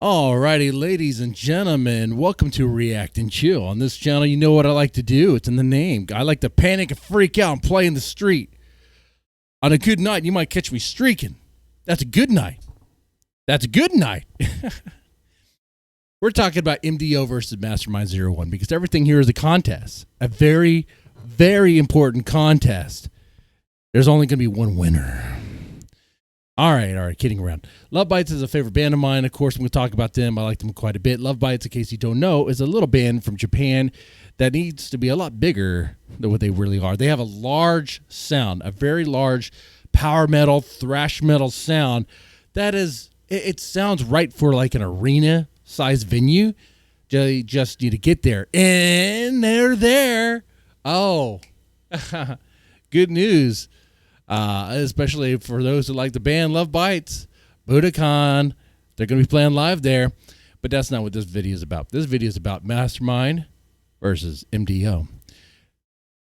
Alrighty, ladies and gentlemen, welcome to React and Chill. On this channel, you know what I like to do. It's in the name. I like to panic and freak out and play in the street. On a good night, you might catch me streaking. That's a good night. That's a good night. We're talking about M.D.O versus Mastermind01 because everything here is a contest. A very, very important contest. There's only going to be one winner. All right, kidding around. Lovebites is a favorite band of mine. Of course, I'm going to talk about them. I like them quite a bit. Lovebites, in case you don't know, is a little band from Japan that needs to be a lot bigger than what they really are. They have a large sound, a very large power metal, thrash metal sound that is, it sounds right for like an arena-sized venue. You just need to get there. And they're there. Oh, good news. Especially for those who like the band Lovebites, Budokan. They're going to be playing live there. But that's not what this video is about. This video is about Mastermind versus M.D.O.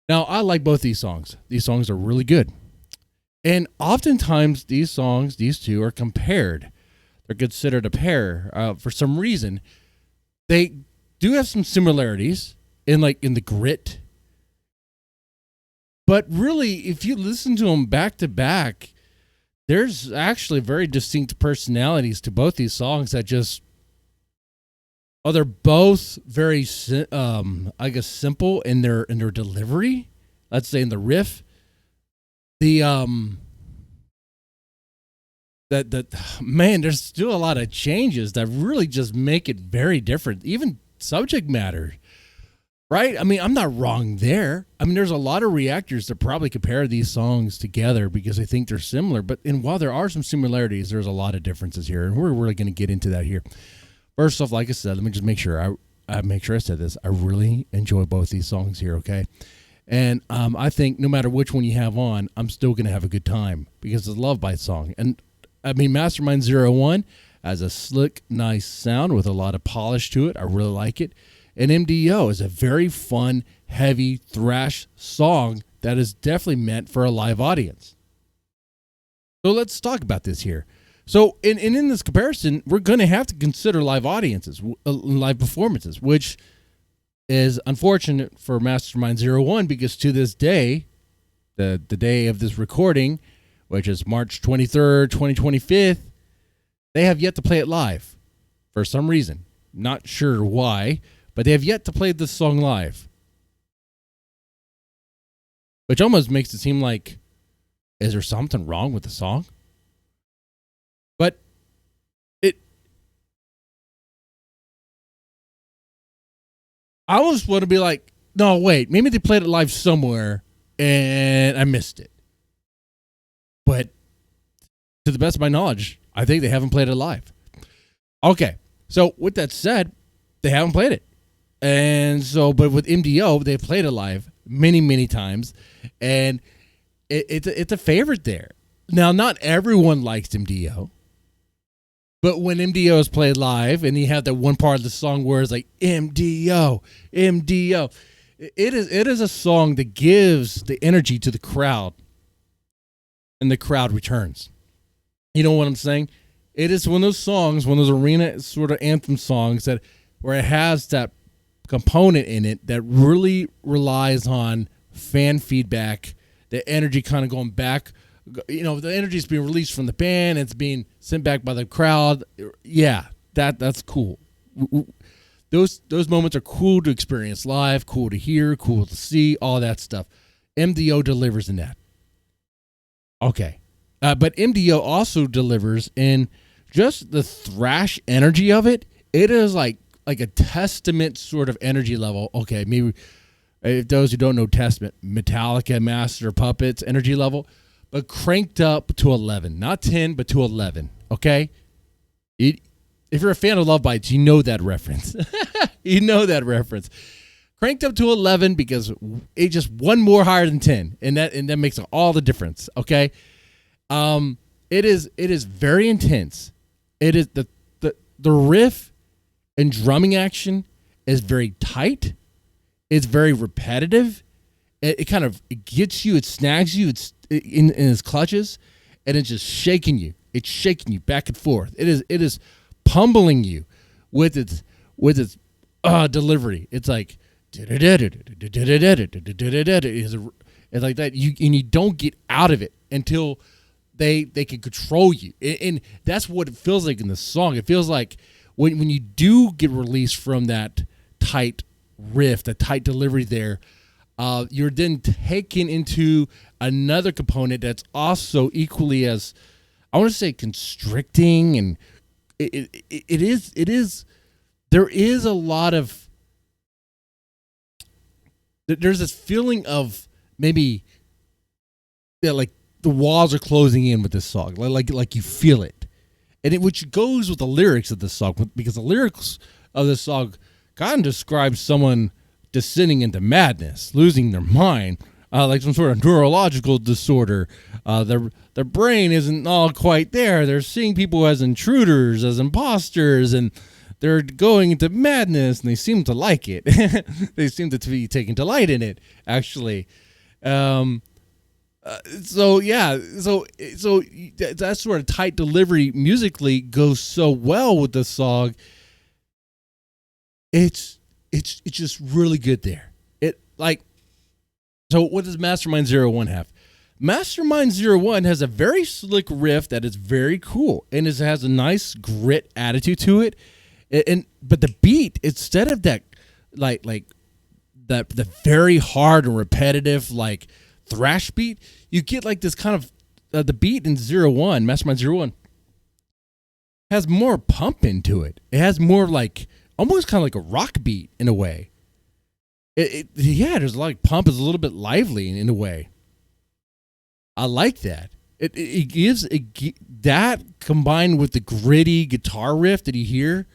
Now, I like both these songs. These songs are really good. And oftentimes, these songs, these two, are compared. They're considered a pair for some reason. They do have some similarities in the grit. But really, if you listen to them back to back, there's actually very distinct personalities to both these songs that just, they're both very, I guess, simple in their delivery. Let's say in the riff, man, there's still a lot of changes that really just make it very different. Even subject matter. Right? I mean, I'm not wrong there. I mean, there's a lot of reactors that probably compare these songs together because they think they're similar. But while there are some similarities, there's a lot of differences here. And we're really going to get into that here. First off, like I said, let me just make sure I make sure I said this. I really enjoy both these songs here, okay? And I think no matter which one you have on, I'm still going to have a good time because it's a Lovebites song. And I mean, Mastermind01 has a slick, nice sound with a lot of polish to it. I really like it. And M.D.O is a very fun, heavy thrash song that is definitely meant for a live audience. So let's talk about this here. So in this comparison, we're going to have to consider live audiences, live performances, which is unfortunate for Mastermind01 because to this day, the day of this recording, which is March 23rd, 2025, they have yet to play it live for some reason. Not sure why. But they have yet to play this song live. Which almost makes it seem like, is there something wrong with the song? But I almost want to be like, no, wait, maybe they played it live somewhere and I missed it. But to the best of my knowledge, I think they haven't played it live. Okay, so with that said, they haven't played it. And so, but with M.D.O, they've played it live many, many times. And it's a favorite there. Now, not everyone likes M.D.O. But when M.D.O is played live and you have that one part of the song where it's like, M.D.O, M.D.O. It is a song that gives the energy to the crowd. And the crowd returns. You know what I'm saying? It is one of those songs, one of those arena sort of anthem songs that where it has that component in it that really relies on fan feedback, the energy kind of going back. You know, the energy is being released from the band, it's being sent back by the crowd. Yeah, that's cool. Those moments are cool to experience live, cool to hear, cool to see, all that stuff. M.D.O delivers in that. Okay. But M.D.O also delivers in just the thrash energy of it. It is like a Testament sort of energy level. Okay, maybe if those who don't know Testament, Metallica, Master Puppets energy level, but cranked up to 11. Not 10, but to 11, okay? If you're a fan of Lovebites, you know that reference. You know that reference. Cranked up to 11 because it just one more higher than 10, and that makes all the difference, okay? It is very intense. It is the riff and drumming action is very tight. It's very repetitive. It kind of gets you. It snags you. It's in its clutches, and it's just shaking you. It's shaking you back and forth. It is pummeling you with its delivery. It's like it's like that. You don't get out of it until they can control you, and that's what it feels like in the song. It feels like when you do get released from that tight riff, the tight delivery there, you're then taken into another component that's also equally as, I want to say, constricting, and it is. There is a lot of, there's this feeling of maybe like the walls are closing in with this song, like you feel it, and which goes with the lyrics of this song, because the lyrics of this song kind of describes someone descending into madness, losing their mind, like some sort of neurological disorder. Their brain isn't all quite there. They're seeing people as intruders, as imposters, and they're going into madness, and they seem to like it. They seem to be taking delight in it, actually. So that sort of tight delivery musically goes so well with the song. It's just really good there. So what does Mastermind01 have? Mastermind01 has a very slick riff that is very cool, and it has a nice grit attitude to it. But the beat, instead of that like the very hard and repetitive like thrash beat, you get like this kind of the beat in Mastermind01 has more pump into it. It has more like almost kind of like a rock beat in a way. There's like pump, is a little bit lively in a way. I like that. It gives that combined with the gritty guitar riff that you hear.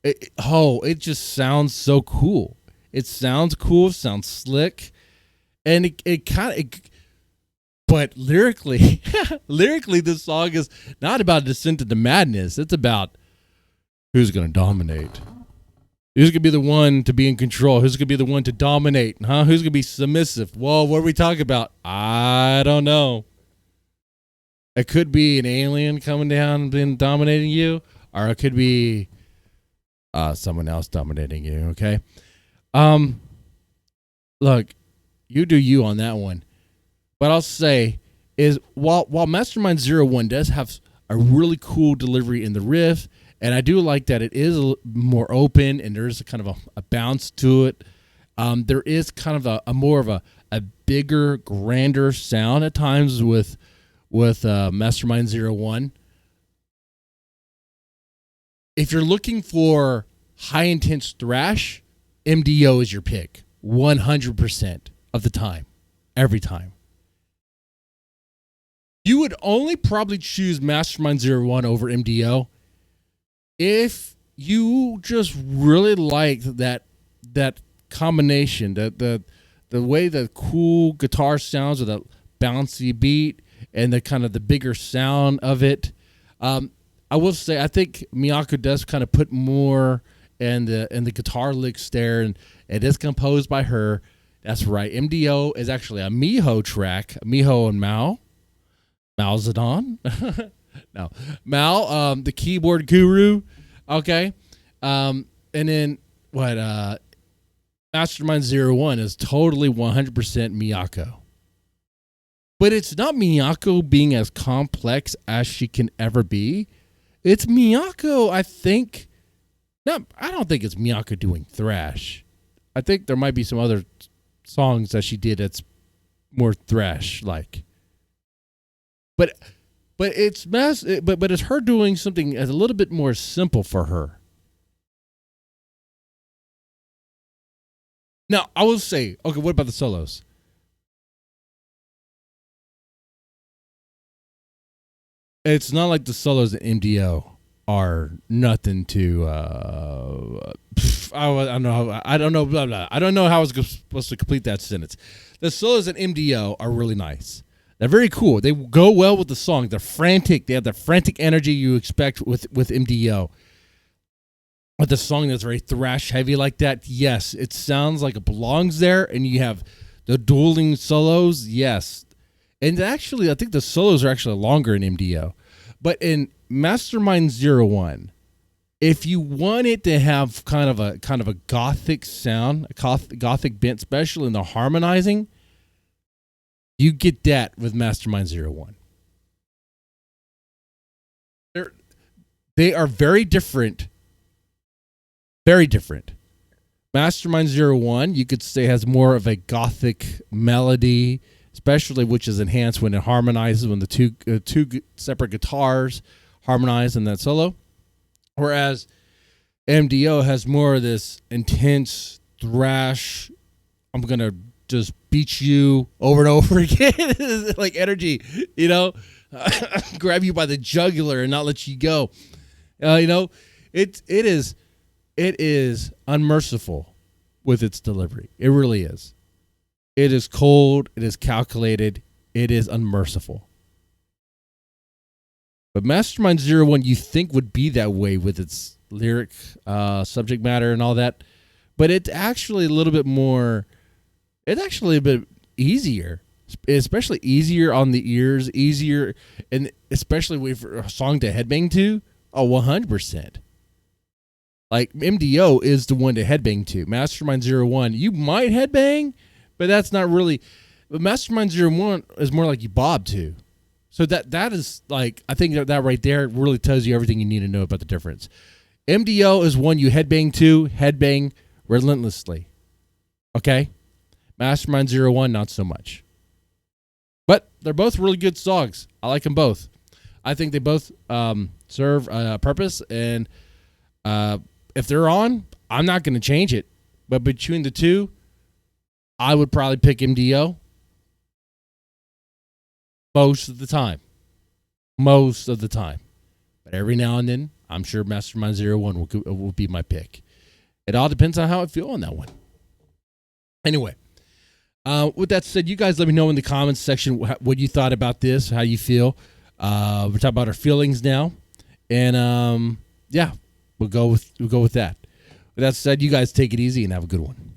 It just sounds so cool. It sounds cool, sounds slick, and but lyrically, this song is not about descent into madness. It's about who's going to dominate. Who's going to be the one to be in control? Who's going to be the one to dominate? Who's going to be submissive? Well, what are we talking about? I don't know. It could be an alien coming down and dominating you, or it could be someone else dominating you, okay? Look, you do you on that one. But I'll say is while Mastermind01 does have a really cool delivery in the riff, and I do like that it is more open and there's a kind of a bounce to it. There is kind of a more of a bigger, grander sound at times with Mastermind01. If you're looking for high intense thrash, M.D.O is your pick 100% of the time, every time. You would only probably choose Mastermind01 over M.D.O if you just really like that combination, the way the cool guitar sounds with that bouncy beat and the kind of the bigger sound of it. I will say I think Miyako does kind of put more in the guitar licks there, and it is composed by her. That's right. M.D.O is actually a Miho track. Miho and Mao Zedong. No, Mal, the keyboard guru. Okay. And then what? Mastermind01 is totally 100% Miyako. But it's not Miyako being as complex as she can ever be. It's Miyako, I think. No, I don't think it's Miyako doing thrash. I think there might be some other songs that she did that's more thrash-like. But it's but it's her doing something as a little bit more simple for her. Now, I will say, okay, what about the solos? It's not like the solos in M.D.O are nothing to. I don't know. I don't know. Blah, blah. I don't know how I was supposed to complete that sentence. The solos in M.D.O are really nice. They're very cool. They go well with the song. They're frantic. They have the frantic energy you expect with M.D.O. With the song that's very thrash heavy like that, yes, it sounds like it belongs there. And you have the dueling solos, yes. And actually, I think the solos are actually longer in M.D.O. But in Mastermind01, If you want it to have kind of a gothic sound, a gothic bent, especially in the harmonizing, you get that with Mastermind01. They are very different. Very different. Mastermind01, you could say, has more of a gothic melody, especially which is enhanced when it harmonizes, when the two separate guitars harmonize in that solo. Whereas M.D.O has more of this intense thrash, I'm going to just beat you over and over again, like energy, you know, grab you by the jugular and not let you go. You know, it is unmerciful with its delivery. It really is. It is cold. It is calculated. It is unmerciful. But Mastermind01, you think would be that way with its lyric, subject matter and all that. But it's actually a little bit more, it's actually a bit easier, especially easier on the ears, easier, and especially for a song to headbang to, 100%. Like, M.D.O is the one to headbang to. Mastermind01, you might headbang, but that's not really, but Mastermind01 is more like you bob to. So that is like, I think that right there really tells you everything you need to know about the difference. M.D.O is one you headbang to, headbang relentlessly. Okay? Mastermind01, not so much. But they're both really good songs. I like them both. I think they both serve a purpose, and if they're on, I'm not going to change it. But between the two, I would probably pick M.D.O most of the time. Most of the time. But every now and then, I'm sure Mastermind01 will be my pick. It all depends on how I feel on that one. Anyway, with that said, you guys let me know in the comments section what you thought about this, how you feel. We're talking about our feelings now. And yeah, we'll go with that. With that said, you guys take it easy and have a good one.